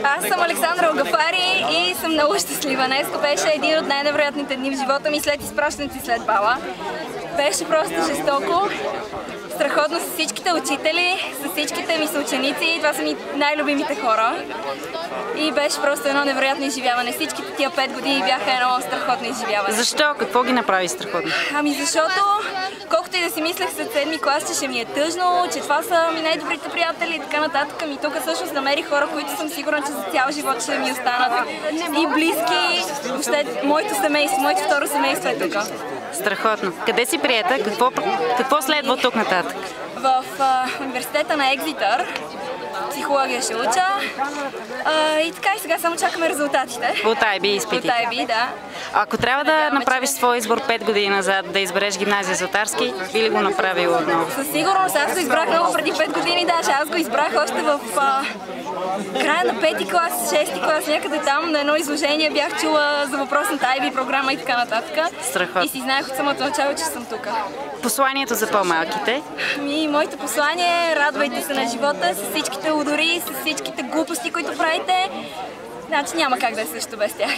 Аз съм Александра Алгафари и съм много щастлива. Днеска беше един от най-невероятните дни в живота ми след изпращането и след бала. Беше просто жестоко, страхотно с всичките учители, с всичките ми съученици. Това са ми най-любимите хора. И беше просто едно невероятно изживяване. Всичките тия 5 години бяха едно страхотно изживяване. Защо? Какво ги направи страхотно? Ами защото, колкото и да си мислех след 7-ми клас, че ще ми е тъжно, че това са ми най-добрите приятели и така нататък, ми тук всъщност намерих хора, които съм сигурна, че за цял живот ще ми останат и близки. Въобще моето семейство, моето второ семейство е тук. Така. Къде си приета? Какво следва тук нататък? В университета на Екзитър. Психология ще уча. И така и сега само чакаме резултатите. От IB изпити? От IB, да. Ако трябва да направиш своя избор 5 години назад, да избереш гимназия Златарски, би ли го направила отново? Със сигурност, аз го избрах много преди 5 години, даже аз го избрах още в края на 5-ти клас, 6-ти клас, някъде там на едно изложение бях чула за въпросната IB програма и така нататък. Страхотно. И си знаех от самото начало, че съм тук. Посланието за по-малките? Моето послание е: радвайте се на живота с всичките удори, с всичките глупости, които правите. Значи няма как да е също без тях.